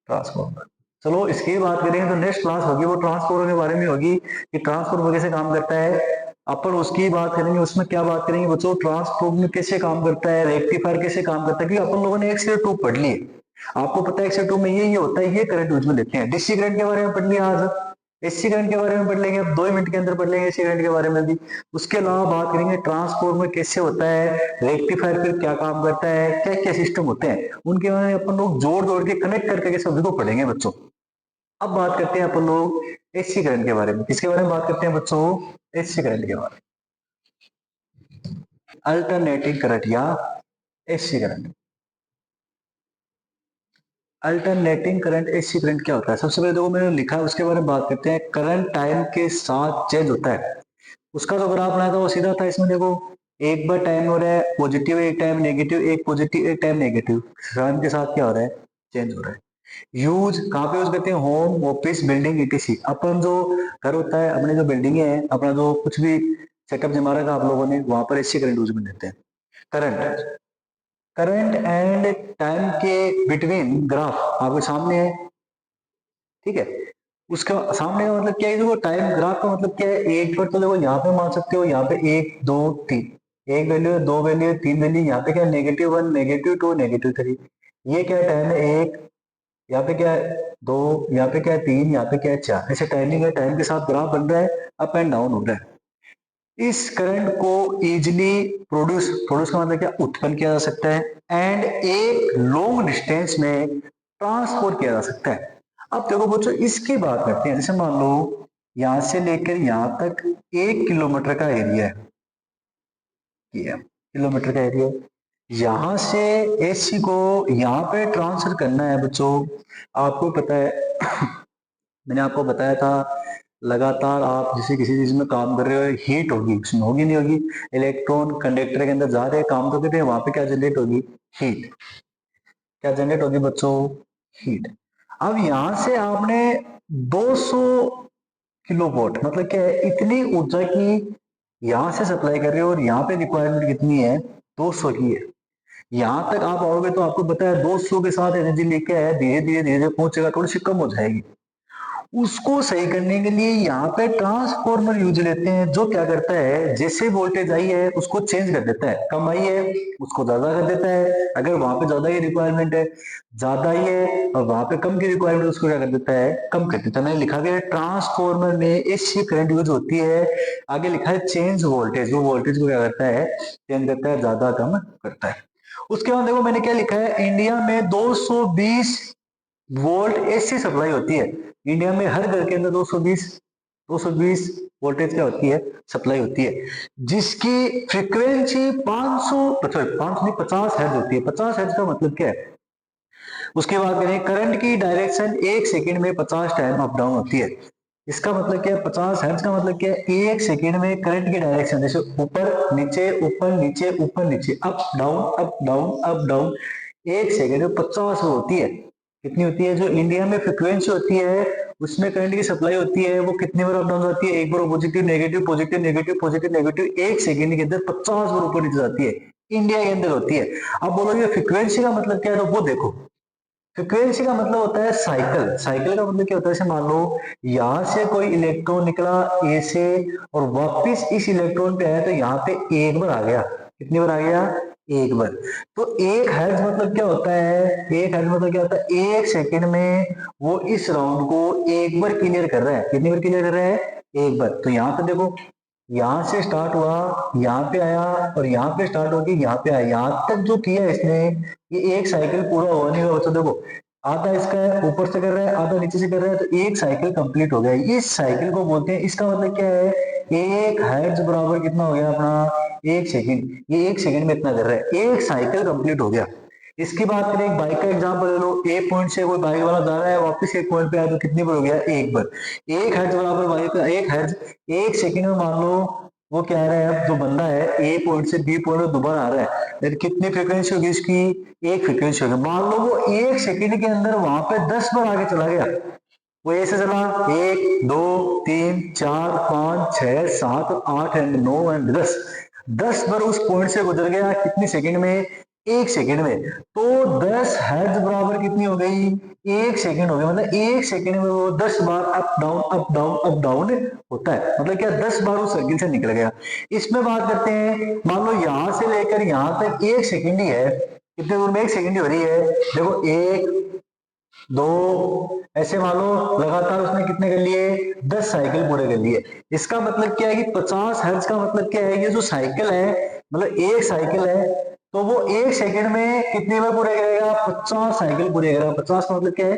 [SPEAKER 1] ट्रांसफॉर्मर। चलो इसकी बात करेंगे तो नेक्स्ट क्लास होगी वो ट्रांसफॉर्मर के बारे में होगी कि ट्रांसफॉर्मर कैसे काम करता है, अपन उसकी बात करेंगे। उसमें क्या बात करेंगे बच्चों, ट्रांसफॉर्मर कैसे काम करता है, रेक्टिफायर कैसे काम करता है, क्योंकि अपन लोगों ने एक से टू पढ़ ली है। आपको पता है एक्स टू में ये होता है, ये करंट यूज में लेते हैं। डीसी करंट के बारे में पढ़ लिया आज, एसी करंट के बारे में पढ़ लेंगे, अब 2 मिनट के अंदर पढ़ लेंगे एसी करंट के बारे में भी। उसके अलावा बात करेंगे ट्रांसफॉर्मर कैसे होता है, रेक्टिफायर फिर क्या काम करता है, क्या क्या सिस्टम होते हैं, उनके बारे में अपन लोग जोड़ जोड़ के कनेक्ट करके सभी को पढ़ेंगे बच्चों। अब बात करते हैं अपन लोग एसी करंट के बारे में। किसके बारे में बात करते हैं बच्चों, एसी करंट के बारे में, अल्टरनेटिंग करंट या AC current. Alternating current AC current क्या होता है, सबसे पहले देखो मैंने लिखा है उसके बारे में बात करते हैं। करंट टाइम के साथ चेंज होता है, उसका जो ग्राफ बनाया था वो सीधा था। इसमें देखो एक बार टाइम हो रहा है पॉजिटिव, एक टाइम नेगेटिव, एक पॉजिटिव एक टाइम नेगेटिव, टाइम के साथ क्या हो रहा है, चेंज हो रहा है। यूज कहाँ पे यूज करते हैं, होम ऑफिस बिल्डिंग ईटीसी। अपन जो घर होता है, अपने जो बिल्डिंग है, अपना जो कुछ भी सेटअप जमा रखा आप लोगों ने, वहां पर एसी करंट यूज में लेते हैं। करंट, करंट एंड टाइम के बिटवीन ग्राफ आपके सामने है, ठीक है। उसका सामने का मतलब क्या है, देखो टाइम ग्राफ का मतलब क्या है, एक पर तो देखो यहाँ पे मान सकते हो, यहाँ पे 1 2 3 एक वैल्यू है, 2 वैल्यू है, 3 वैल्यू, यहाँ पे क्या है, -1 -2 -3। ये क्या है, टाइम है 1, यहाँ पे क्या है 2, यहाँ पे क्या है 3, यहाँ पे क्या है 4। ऐसे टाइमिंग है, टाइम के साथ ग्राफ बन रहा है, अप एंड डाउन हो रहा है। इस करंट को इजिली प्रोड्यूस, प्रोड्यूस का मतलब क्या, उत्पन्न किया जा सकता है, एंड एक लॉन्ग डिस्टेंस में ट्रांसफर किया जा सकता है। अब देखो बच्चों इसकी बात करते हैं, जैसे मान लो यहां से लेकर यहां तक 1 किलोमीटर का एरिया है, ये किलोमीटर का एरिया। यहां से एसी को यहाँ पे ट्रांसफर करना है बच्चों, आपको पता है मैंने आपको बताया था, लगातार आप जैसे किसी चीज में काम कर रहे हो, हीट होगी उसमें, होगी नहीं होगी, इलेक्ट्रॉन कंडक्टर के अंदर जा रहे हैं, काम तो कर रहे हैं, वहां पे क्या जनरेट होगी, हीट। क्या जनरेट होगी बच्चों, हीट। अब यहां से आपने 200 किलोवाट मतलब क्या है, इतनी ऊर्जा की यहां से सप्लाई कर रहे हो, और यहाँ पे रिक्वायरमेंट कितनी है, 200 की है। यहां तक आप आओगे तो आपको पता है 200 के साथ एनर्जी लेके आया, धीरे धीरे धीरे धीरे पहुंचेगा, थोड़ी सी कम हो जाएगी। उसको सही करने के लिए यहाँ पे ट्रांसफॉर्मर यूज लेते हैं, जो क्या करता है, जैसे वोल्टेज आई है उसको चेंज कर देता है, कम आई है उसको ज्यादा कर देता है, अगर वहां पे ज्यादा की रिक्वायरमेंट है ज्यादा ही है, और वहां पे कम की रिक्वायरमेंट उसको क्या कर देता है, कम कर देता है। मैंने लिखा गया ट्रांसफॉर्मर में एसी करंट यूज होती है, आगे लिखा है चेंज वोल्टेज, वो वोल्टेज को क्या करता है, चेंज करता है, ज्यादा कम करता है। उसके बाद देखो मैंने क्या लिखा है, इंडिया में 220 वोल्ट एसी सप्लाई होती है। इंडिया में हर घर के अंदर 220 वोल्टेज क्या होती है, सप्लाई होती है, जिसकी फ्रीक्वेंसी 500 सॉरी 500 नहीं 50 हर्ट्ज होती है। 50 हर्ट्ज का मतलब क्या है, उसके बाद करें, करंट की डायरेक्शन 1 सेकेंड में 50 टाइम अप डाउन होती है। इसका मतलब क्या है, 50 हर्ट्ज का मतलब क्या है, 1 सेकेंड में करंट की डायरेक्शन जैसे ऊपर नीचे ऊपर नीचे ऊपर नीचे, up down up down up down, 1 second में 50 होती है। कितनी होती है, जो इंडिया में फ्रिक्वेंसी होती है उसमें करंट की सप्लाई होती है, वो कितनी बार अप डाउन जाती है, एक बार positive negative positive negative positive negative, एक सेकंड के अंदर 50 बार ऊपर नीचे जाती है, इंडिया के अंदर होती है। अब बोलोगे फ्रीक्वेंसी का मतलब क्या है, तो वो देखो, फ्रीक्वेंसी का मतलब होता है साइकिल। साइकिल का मतलब क्या होता है, जैसे मान लो यहां से कोई इलेक्ट्रॉन निकला ए से और वापस इस इलेक्ट्रॉन पे आया, तो यहाँ पे एक बार आ गया, कितनी बार आ गया, एक बार। तो एक हर्ट्ज मतलब क्या होता है, एक हर्ट्ज मतलब क्या होता है, एक सेकंड में वो इस राउंड को एक बार क्लियर कर रहा है, कितनी बार क्लियर कर रहा है, एक बार। तो यहाँ पे देखो, यहां से स्टार्ट हुआ, यहाँ पे आया, और यहाँ पे स्टार्ट होके यहाँ पे आया, यहाँ तक जो किया इसने, ये एक साइकिल पूरा हुआ नहीं हुआ। तो देखो, आधा इसका ऊपर से कर रहा है, आधा नीचे से कर रहा है, तो एक साइकिल कंप्लीट हो गया। इस साइकिल को बोलते हैं, इसका मतलब क्या है, एक हर्ट्ज बराबर कितना हो गया अपना, एक सेकंड। ये एक सेकंड में इतना कर रहा है, एक साइकिल कंप्लीट हो गया। इसकी बात करें, एक बाइक का एग्जांपल ले लो, एक पॉइंट से कोई बाइक वाला जा रहा है, वापस एक पॉइंट पे आया, तो कितनी बार हो गया, एक बार। एक हर्ट्ज बराबर बाइक का एक हर्ट्ज, एक सेकंड में मान लो वो कह रहा है, अब जो बंदा है ए पॉइंट से बी पॉइंट में दोबारा आ रहा है, फिर कितनी फ्रीक्वेंसी होगी इसकी, एक फ्रीक्वेंसी होगी। मान लो वो एक सेकंड के अंदर वहां पे 10 बार आगे चला गया, वो ऐसे चला, 1 2 3 4 5 6 7 8 9 10, 10 बार उस पॉइंट से गुजर गया, कितनी सेकंड में, एक सेकंड में। तो 10 हर्ट्ज बराबर कितनी हो गई, एक सेकंड हो गया। मतलब एक सेकंड में वो 10 बार up down up down up down होता है। मतलब क्या, 10 बार उस सर्किल से निकल गया। इसमें बात करते हैं, मान लो यहां से लेकर यहां तक एक सेकंड ही है, कितने दूर में एक सेकंड ही हो रही है, देखो, एक दो, ऐसे मान लो लगातार उसने कितने कर लिए, 10 साइकिल पूरे कर लिए। इसका मतलब क्या है कि 50 हर्ट्ज का मतलब क्या है, ये जो साइकिल है, मतलब एक साइकिल है, तो वो एक सेकंड में कितनी बार पूरे करेगा, 50 साइकिल पूरे करेगा। 50 का मतलब क्या है,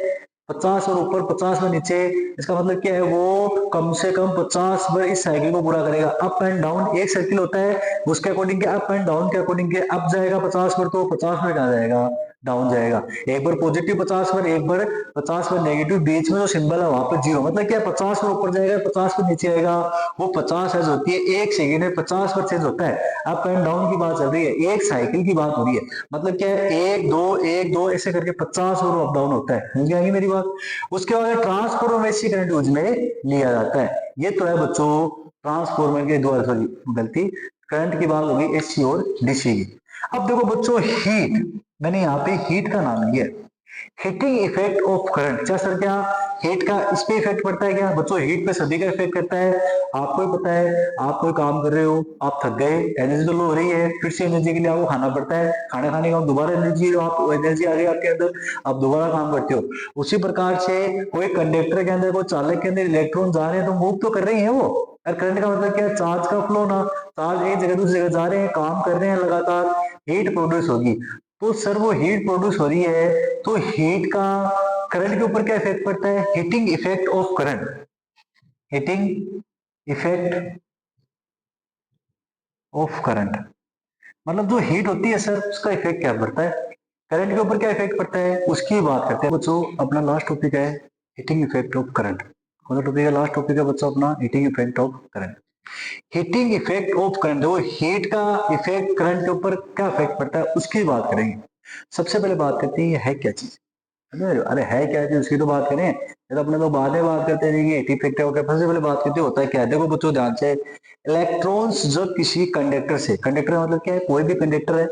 [SPEAKER 1] 50 और ऊपर 50 और नीचे, इसका मतलब क्या है, वो कम से कम 50 बार इस साइकिल को पूरा करेगा। अप एंड डाउन एक सर्किल होता है, उसके अकॉर्डिंग के अप एंड डाउन के अकॉर्डिंग के अप जाएगा 50 बार, तो 50 बार कहाँ जाएगा, डाउन जाएगा। एक बार पॉजिटिव 50 बार, एक बार 50 बार नेगेटिव, बीच में जो सिंबल है वहां पर जीरो, मतलब क्या, 50 बार ऊपर जाएगा, 50 बार नीचे आएगा। वो 50 हर्ट्ज होती है, एक सेकंड में 50 बार चेंज होता है। अप एंड डाउन की बात चल रही है, एक साइकिल की बात हो रही है। मतलब क्या है, एक दो ऐसे करके 50 और अप डाउन होता है। समझ गई मेरी बात। उसके बाद ट्रांसफॉर्मर में इसी करंट यूज में लिया जाता है। ये तो है बच्चों ट्रांसफॉर्मर के द्वारा, सॉरी गलती, करंट की बात होगी एसी और डीसी की। अब देखो बच्चों, हीट, मैंने यहाँ पे हीट का नाम लिया, हीटिंग इफेक्ट ऑफ करंट। क्या सर, क्या हीट का इस पे इफेक्ट पड़ता है क्या, बच्चों हीट पे सभी का इफेक्ट करता है। आपको ही पता है, आप कोई काम कर रहे हो, आप थक गए, एनर्जी तो लो हो रही है, फिर से एनर्जी के लिए आपको खाना पड़ता है, खाना खाने के बाद दोबारा एनर्जी, आप एनर्जी आ गई आपके अंदर, आप दोबारा काम करते हो। उसी प्रकार से कोई कंडक्टर के अंदर, कोई चालक के अंदर इलेक्ट्रॉन जा रहे हैं, तो मूव तो कर रही है वो। और करंट का मतलब क्या है, चार्ज का फ्लो ना, चार्ज एक जगह दूसरी जगह जा रहे हैं, काम कर रहे हैं लगातार, हीट प्रोड्यूस होगी। तो सर वो हीट प्रोड्यूस हो रही है, तो हीट का करंट के ऊपर क्या इफेक्ट पड़ता है, heating effect of current, heating effect of current. मतलब जो हीट होती है सर, उसका इफेक्ट क्या पड़ता है, करंट के ऊपर क्या इफेक्ट पड़ता है, उसकी बात करते हैं बच्चों। अपना लास्ट टॉपिक है हीटिंग इफेक्ट ऑफ करंट। कौन सा टॉपिक है, लास्ट टॉपिक है बच्चों अपना heating effect of current. Heating effect of current, वो हीट का इफेक्ट करंट के ऊपर क्या इफेक्ट पड़ता है, उसकी बात करेंगे। सबसे पहले बात करते हैं ये है क्या चीज। अरे है क्या चीज, उसकी तो बात करें, ये तो अपने लोग बाद में बात करते हैं कि हीट इफेक्ट है, सबसे पहले बात करते होता है क्या है। देखो बच्चों ध्यान से, इलेक्ट्रॉन्स जब किसी कंडक्टर से, कंडक्टर मतलब क्या है, कोई भी कंडक्टर है,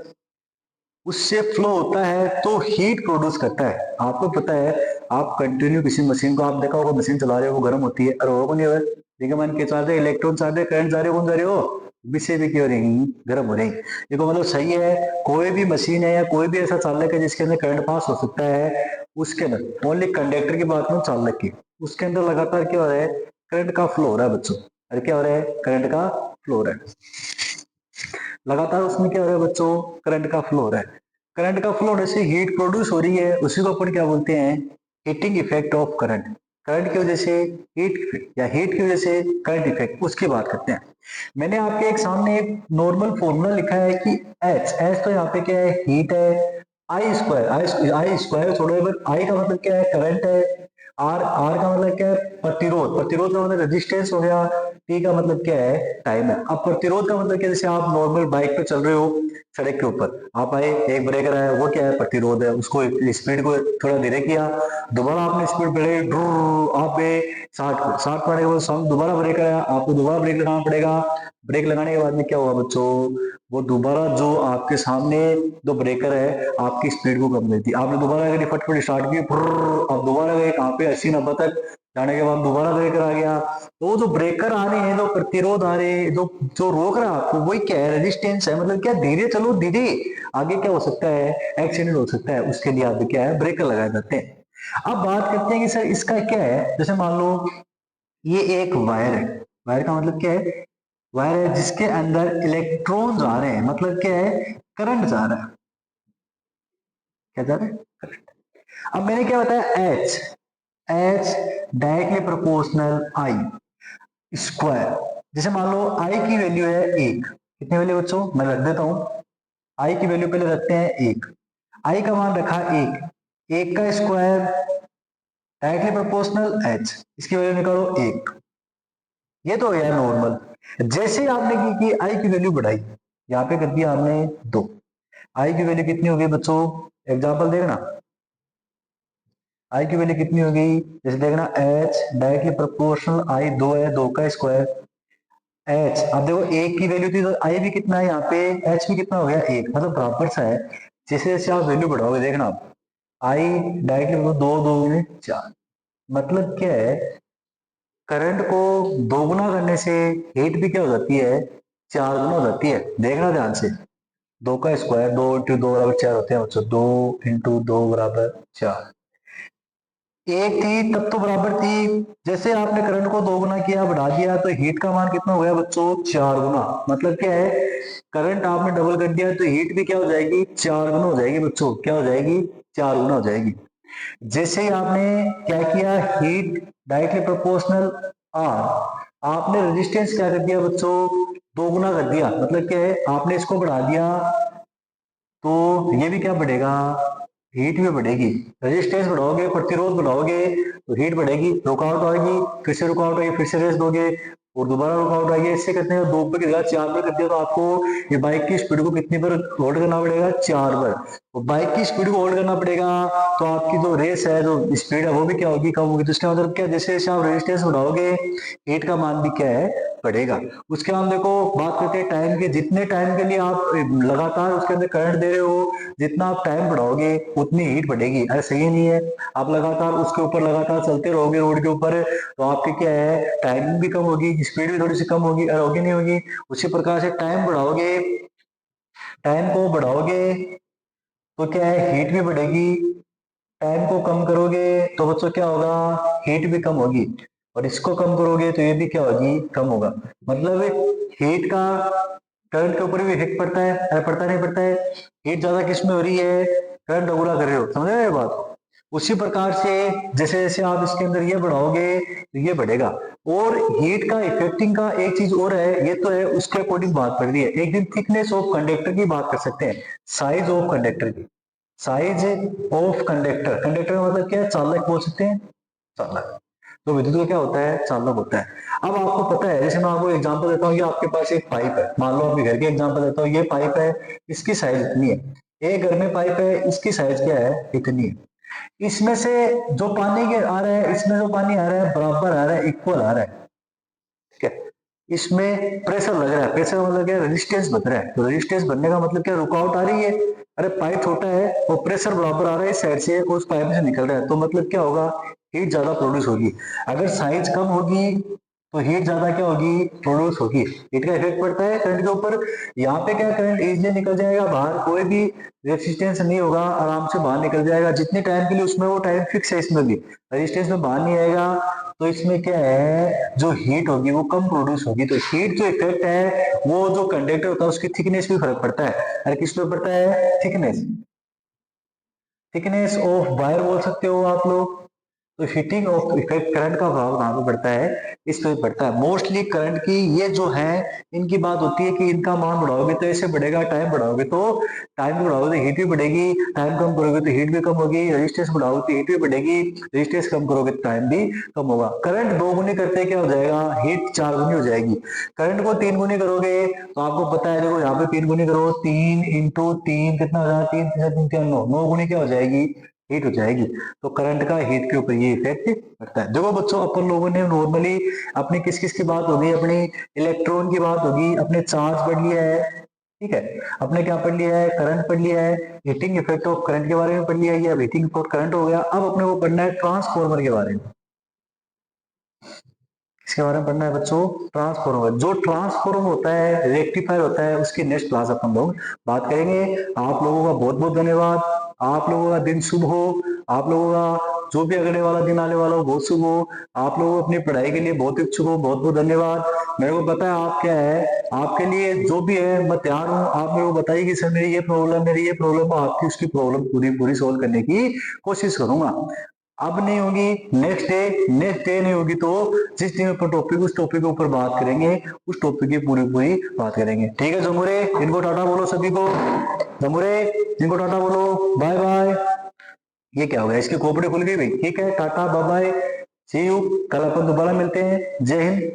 [SPEAKER 1] उससे फ्लो होता है तो हीट प्रोड्यूस करता है। आपको पता है, आप कंटिन्यू किसी मशीन को आप देखा होगा, मशीन चला रहे हो, वो गर्म होती है, और होगा नहीं होगा, ठीक है, मान के चार्ज है, इलेक्ट्रॉन चार्ज है, करंट जा रहे हो, कौन जा रहे हो, विषय भी क्यों रही, गर्म हो रही। देखो मतलब सही है, कोई भी मशीन है या कोई भी ऐसा चालक है जिसके अंदर करंट पास हो सकता है, उसके अंदर ओनली कंडक्टर की बात नहीं, चालक की, उसके अंदर लगातार क्या हो रहा है, करंट का फ्लो हो रहा है बच्चों। अरे क्या हो रहा है, करंट का फ्लो हो रहा है, लगातार उसमें क्या हो रहा है बच्चों, करंट का फ्लो हो रहा है। करंट का फ्लो होने से हीट प्रोड्यूस हो रही है, उसी को अपन क्या बोलते हैं, heating effect of current. Current की वजह से हीट, या हीट की वजह से करंट इफेक्ट, उसकी बात करते हैं। मैंने आपके एक सामने एक नॉर्मल फॉर्मूला लिखा है कि एच तो यहाँ पे क्या है, हीट है, आई स्क्वायर छोड़ो, आई का मतलब क्या है, करंट है, आर आर का मतलब क्या है, प्रतिरोध, प्रतिरोध का मतलब रेजिस्टेंस हो गया, टी का मतलब क्या है, टाइम है। अब प्रतिरोध का मतलब क्या, जैसे आप नॉर्मल बाइक पे चल रहे हो सड़क के ऊपर, आप आए, एक ब्रेकर आया, वो क्या है, प्रतिरोध है। उसको स्पीड को थोड़ा धीरे किया, दोबारा आपने स्पीड बढ़ाई, आप पे 60 पड़े, वो दोबारा ब्रेकर आया, आपको दोबारा ब्रेक लगाना पड़ेगा। ब्रेक लगाने के बाद में क्या होगा बच्चों, वो दोबारा जो आपके सामने जो ब्रेकर है आपकी स्पीड को कम देती है। आपने दोबारा अगर फटफट स्टार्ट की, अब दोबारा गए कहाँ पे, 80-90 तक जाने के बाद दोबारा ब्रेकर आ गया। तो वो जो ब्रेकर आ रहे हैं, जो प्रतिरोध आ रहे हैं, जो जो रोक रहा है आपको, वही क्या है, रेजिस्टेंस है। मतलब क्या, धीरे चलो धीरे, आगे क्या हो सकता है, एक्सीडेंट हो सकता है, उसके लिए आप क्या है, ब्रेकर लगाए जाते हैं। अब बात करते हैं कि सर इसका क्या है, जैसे मान लो ये एक वायर है। वायर का मतलब क्या है, वायर है जिसके अंदर इलेक्ट्रॉन जा रहे हैं, मतलब क्या है, करंट जा रहा है। क्या जा रहा है, करंट। अब मैंने क्या बताया, एच, एच डायरेक्टली प्रोपोर्शनल आई स्क्वायर। जैसे मान लो आई की वैल्यू है एक, कितनी वैल्यू बच्चों, मैं रख देता हूं, आई की वैल्यू पहले रखते हैं एक, आई का मान रखा एक, एक का स्क्वायर डायरेक्टली प्रोपोर्शनल एच, इसकी वैल्यू निकालो एक। ये तो है नॉर्मल। जैसे ही आपने की आई की वैल्यू बढ़ाई, यहाँ पे कर दिया आपने दो, आई की वैल्यू कितनी हो गई बच्चों, एग्जाम्पल देखना, आई की वैल्यू कितनी हो गई, जैसे देखना एच डायरेक्टली प्रोपोर्शनल आई दो है, दो का स्क्वायर एच। अब देखो एक की वैल्यू थी तो आई भी कितना है, यहाँ पे एच भी कितना हो गया एक, मतलब बराबर सा है। जैसे जैसे आप वैल्यू बढ़ाओगे देखना आप, आई डायरेक्टली दो, दो में चार, मतलब क्या है, करंट को दोगुना करने से हीट भी क्या हो जाती है, चार गुना हो जाती है। देखना ध्यान से, दो का स्क्वायर, दो इंटू दो बराबर चार होते हैं बच्चों, दो इंटू दो बराबर चार। एक थी तब तो बराबर थी, जैसे आपने करंट को दो गुना किया, बढ़ा दिया, तो हीट का मान कितना हो गया बच्चों, चार गुना। मतलब क्या है, करंट आपने डबल कर दिया तो हीट भी क्या हो जाएगी, चार गुना हो जाएगी बच्चों, क्या हो जाएगी, चार गुना हो जाएगी। जैसे ही आपने क्या किया, हीट डायरेक्टली प्रोपोर्शनल आर, आपने रेजिस्टेंस क्या कर दिया बच्चों, दो गुना कर दिया। मतलब क्या है, आपने इसको बढ़ा दिया तो ये भी क्या बढ़ेगा, हीट भी बढ़ेगी। रेजिस्टेंस बढ़ाओगे, प्रतिरोध बढ़ाओगे तो हीट बढ़ेगी, रुकावट आएगी, फिर से रुकावट आएगी, फिर से रेस दोगे और दोबारा रुकावट आएगी। इससे करते हैं, दो पर की जगह चार पर कर दिया तो आपको ये बाइक की स्पीड को कितनी पर होल्ड करना पड़ेगा, चार पर। तो बाइक की स्पीड को होल्ड करना पड़ेगा, तो आपकी जो रेस है, जो स्पीड है, वो भी क्या होगी, कम होगी। तो इसका मतलब क्या, जैसे जैसे आप रेजिस्टेंस बढ़ाओगे हीट का मान भी क्या है, बढ़ेगा। उसके बाद देखो बात करते हैं टाइम के, जितने टाइम के लिए आप लगातार उसके अंदर करंट दे रहे हो, जितना आप टाइम बढ़ाओगे उतनी हीट बढ़ेगी। अरे सही नहीं है, आप लगातार उसके ऊपर लगातार चलते रहोगे रोड के ऊपर, तो आपकी क्या है, टाइमिंग भी कम होगी, स्पीड भी थोड़ी सी कम होगी, होगी नहीं होगी। उसी प्रकार से टाइम बढ़ाओगे, टाइम को बढ़ाओगे तो क्या है, हीट भी बढ़ेगी। टाइम को कम करोगे तो बच्चों क्या होगा, हीट भी कम होगी। और इसको कम करोगे तो ये भी क्या होगी, कम होगा। मतलब हीट का करंट के ऊपर भी इफेक्ट पड़ता है, अरे पड़ता नहीं पड़ता है। हीट ज्यादा किस में हो रही है, करंट दोगुना कर रहे हो, समझ रहे हो ये बात। उसी प्रकार से जैसे जैसे आप इसके अंदर ये बढ़ाओगे तो ये बढ़ेगा। और हीट का इफेक्टिंग का एक चीज और है, ये तो है उसके अकॉर्डिंग बात कर रही है। एक दिन थिकनेस ऑफ कंडक्टर की बात कर सकते हैं, साइज ऑफ कंडक्टर की, साइज ऑफ कंडक्टर। कंडक्टर का मतलब क्या है, चालक बोल सकते हैं, चालक। तो विद्युत का क्या होता है, चालक होता है। अब आपको पता है, जैसे मैं आपको एग्जांपल देता हूँ कि आपके पास एक पाइप है, मान लो आपके घर की एग्जांपल देता हूँ, ये पाइप है, इसकी साइज इतनी है। एक घर में पाइप है, इसकी साइज क्या है, इतनी है। इसमें से जो पानी के आ रहा है, इसमें जो पानी आ रहा है बराबर आ रहा है, इक्वल आ रहा है, ठीक है। इसमें प्रेशर लग रहा है, प्रेशर का मतलब क्या, रेजिस्टेंस बन रहा है। तो रेजिस्टेंस बनने का मतलब क्या, रुकावट आ रही है। अरे पाइप छोटा है और प्रेशर बराबर आ रहा है इस साइड से, उस पाइप से निकल रहा है, तो मतलब क्या होगा, हीट ज्यादा प्रोड्यूस होगी। अगर साइज कम होगी तो हीट ज्यादा क्या होगी, प्रोड्यूस होगी। हीट का इफेक्ट पड़ता है करंट के ऊपर। यहाँ पे क्या, करंट इजिली निकल जाएगा बाहर, कोई भी रेजिस्टेंस नहीं होगा, आराम से बाहर निकल जाएगा जितने टाइम के लिए, उसमें वो टाइम फिक्स है, इसमें भी रेजिस्टेंस में बाहर नहीं आएगा। तो इसमें क्या है, जो हीट होगी वो कम प्रोड्यूस होगी। तो हीट जो इफेक्ट है, वो जो कंडक्टर होता है उसकी थिकनेस पे फर्क पड़ता है। अरे किस पे पड़ता है, थिकनेस, थिकनेस ऑफ वायर बोल सकते हो आप लोग। तो हीटिंग ऑफ इफेक्ट करंट का प्रभाव कहाँ पे पड़ता है, इस पे पड़ता है। मोस्टली करंट की ये जो है इनकी बात होती है कि इनका मान बढ़ाओगे तो ऐसे बढ़ेगा, टाइम बढ़ाओगे तो टाइम भी बढ़ाओगे तो हीट भी बढ़ेगी, टाइम कम करोगे तो हीट भी कम होगी, रेजिस्टेंस बढ़ाओगे तो हीट भी बढ़ेगी, रेजिस्टेंस कम करोगे तो टाइम भी कम होगा। करंट 2 गुनी करते क्या हो जाएगा, हीट 4 गुनी हो जाएगी। करंट को 3 गुनी करोगे तो आपको पता है, देखो यहाँ पे 3 गुनी करो, 3 इंटू 3 कितना हो जाएगा, 3 9, 9 गुनी क्या हो जाएगी, हीट हो जाएगी। तो करंट का हीट के ऊपर ये इफेक्ट पड़ता है। देखो बच्चों, अपन लोगों ने नॉर्मली अपनी किस किस की बात होगी, अपनी इलेक्ट्रॉन की बात होगी, अपने चार्ज पढ़ लिया है, ठीक है, अपने क्या पढ़ लिया है, करंट पढ़ लिया है, हीटिंग इफेक्ट ऑफ करंट के बारे में पढ़ लिया है, ये हीटिंग इफेक्ट करंट हो गया। अब अपने को पढ़ना है ट्रांसफॉर्मर के बारे में। इसके बारे में पढ़ना है बच्चों, ट्रांसफॉर्मर। जो ट्रांसफॉर्मर होता है, रेक्टिफायर होता है, उसकी नेक्स्ट क्लास अपन लोग बात करेंगे। आप लोगों का बहुत बहुत धन्यवाद। आप लोगों का दिन शुभ हो। आप लोगों का जो भी अगले वाला दिन आने वाला हो बहुत शुभ हो। आप लोग अपनी पढ़ाई के लिए बहुत इच्छुक हो, बहुत बहुत धन्यवाद। मेरे को पता है आप क्या है, आपके लिए जो भी है मैं तैयार हूँ। आप मेरे को बताइए कि सर मेरी ये प्रॉब्लम, मेरी ये प्रॉब्लम, आपकी उसकी प्रॉब्लम पूरी पूरी सोल्व करने की कोशिश करूंगा। अब नहीं होगी, नेक्स्ट डे नहीं होगी, तो जिस दिन पर टॉपिक, उस टॉपिक के ऊपर बात करेंगे, उस टॉपिक की पूरी पूरी बात करेंगे। ठीक है जमुरे, इनको टाटा बोलो सभी को, जमुरे इनको टाटा बोलो, बाय बाय। ये क्या हो गया, इसकी खोपड़ी खुल गई भाई। ठीक है, tata bye bye, see you. कल अपन दोबारा मिलते हैं। जय हिंद।